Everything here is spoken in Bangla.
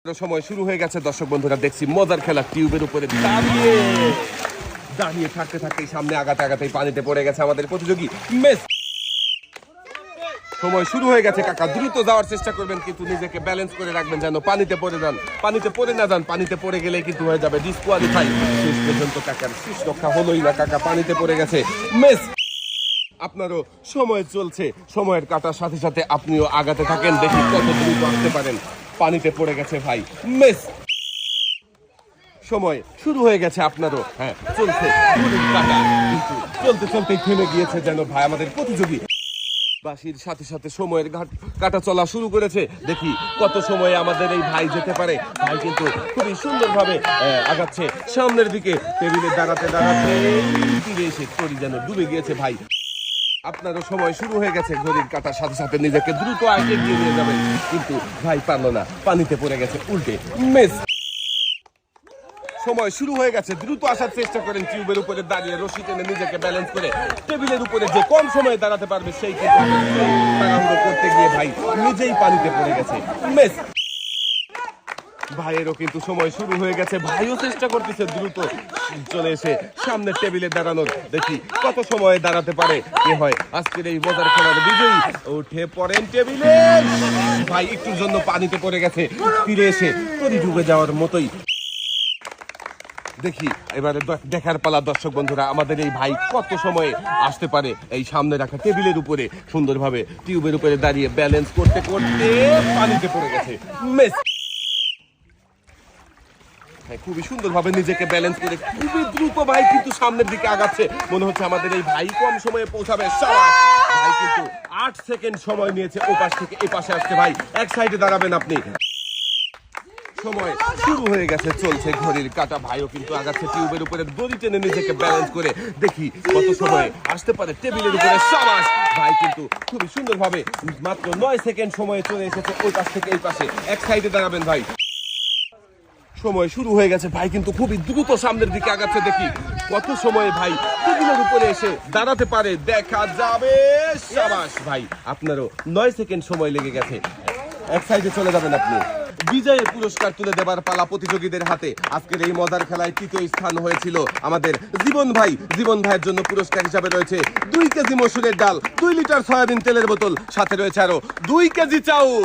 সময় শুরু হয়ে গেছে দর্শক বন্ধুরা, দেখছি মজার খেলা টিউবের উপরে দাঁড়িয়ে দাঁড়িয়ে থাকতে থাকতেই সামনে আগাতে আগাতেই পানিতে পড়ে গেছে আমাদের প্রতিযোগী মেস। সময় শুরু হয়ে গেছে কাকা, দ্রুত যাওয়ার চেষ্টা করবেন কিন্তু নিজেকে ব্যালেন্স করে রাখবেন যেন পানিতে পড়ে যান, পানিতে পড়ে না যান। পানিতে পড়ে গেলে কিন্তু হয়ে যাবে ডিসকোয়ালিফাই। শেষ পর্যন্ত কাকার শেষ রক্ষা হলোই না, কাকা পানিতে পড়ে গেছে মেস। আপনারও সময় চলছে, সময়ের কাটার সাথে সাথে আপনিও আগাতে থাকেন, দেখি কত দ্রুত আসতে পারেন। পানিতে পড়ে গেছে ভাই মেস। সময় শুরু হয়ে গেছে আপনারও, হ্যাঁ চলছে কাটা, কিন্তু চলতে চলতে থেমে গিয়েছে যেন ভাই আমাদের প্রতিযোগী। বাসির সাথে সাথে সময়ের কাটা চলা শুরু করেছে, দেখি কত সময়ে আমাদের এই ভাই যেতে পারে। ভাই কিন্তু খুবই সুন্দরভাবে আগাচ্ছে সামনের দিকে, টেবিলে দাঁড়াতে দাঁড়াতে ফিরে এসে তরি যেন ডুবে গিয়েছে ভাই। আপনারও সময় শুরু হয়ে গেছে, ঘড়ির কাটার সাথে সাথে নিজেকে দ্রুত আগে এগিয়ে নিয়ে যাবেন, কিন্তু ভাই পারল না, পানিতে পড়ে গেছে উল্টে মেস। সময় শুরু হয়ে গেছে, দ্রুত আসার চেষ্টা করেন টিউবের উপরে দাঁড়িয়ে রশি টেনে নিজেকে ব্যালেন্স করে টেবিলের উপরে যে কম সময়ে দাঁড়াতে পারবে সেই কিন্তু তাড়াহুড়ো করতে গিয়ে ভাই নিজেই পানিতে পড়ে গেছে মেস। ভাইয়েরও কিন্তু সময় শুরু হয়ে গেছে, ভাইও চেষ্টা করতেছে দ্রুত চলে এসে সামনের টেবিলে দাঁড়ানোর, দেখি কত সময়ে দাঁড়াতে পারে কে হয় আজকের এই মজার খেলার বিজয়ী। উঠে পড়েন টেবিলে, ভাই একটুর জন্য পানিতে পড়ে গেছে, ফিরে এসে তরি ডুবে যাওয়ার মতোই। দেখি এবারে দেখার পালা দর্শক বন্ধুরা, আমাদের এই ভাই কত সময়ে আসতে পারে এই সামনে রাখা টেবিলের উপরে সুন্দরভাবে টিউবের উপরে দাঁড়িয়ে ব্যালেন্স করতে করতে পানিতে পড়ে গেছে মেস। খুবই সুন্দরভাবে নিজেকে ব্যালেন্স করে খুবই দ্রুত ভাই কিন্তু সামনের দিকে আগাচ্ছে, মনে হচ্ছে আমাদের এই ভাই কম সময়ে পৌঁছাবে। ভাই কিন্তু 8 সেকেন্ড সময় নিয়েছে ওপাশ থেকে এ পাশে আসতে। ভাই এক সাইডে দাঁড়াবেন আপনি। সময় শুরু হয়ে গেছে, চলছে ঘড়ির কাটা, ভাইও কিন্তু আগাচ্ছে টিউবের উপরে দড়ি টেনে নিজেকে ব্যালেন্স করে, দেখি কত সময় আসতে পারে টেবিলের উপরে। সাবাস, ভাই কিন্তু খুবই সুন্দরভাবে মাত্র 9 সেকেন্ড সময়ে চলে এসেছে ওই পাশ থেকে এই পাশে। এক সাইডে দাঁড়াবেন ভাই। সময় শুরু হয়ে গেছে, ভাই কিন্তু খুবই দ্রুত সামনের দিকে আগাচ্ছে, দেখি কত সময়ে ভাই টেবিলের উপরে এসে দাঁড়াতে পারে, দেখা যাবে। সাবাস ভাই, আপনারও 9 সেকেন্ড সময় লেগে গেছে, এক সাইডে চলে যাবেন আপনি। বিজয়ের পুরস্কার তুলে দেবার পালা প্রতিযোগীদের হাতে। আজকের এই মজার খেলায় তৃতীয় স্থান হয়েছিল আমাদের জীবন ভাই। জীবন ভাইয়ের জন্য পুরস্কার হিসাবে রয়েছে 2 কেজি মসুরের ডাল, 2 লিটার সয়াবিন তেলের বোতল, সাথে রয়েছে আরো 2 কেজি চাউল।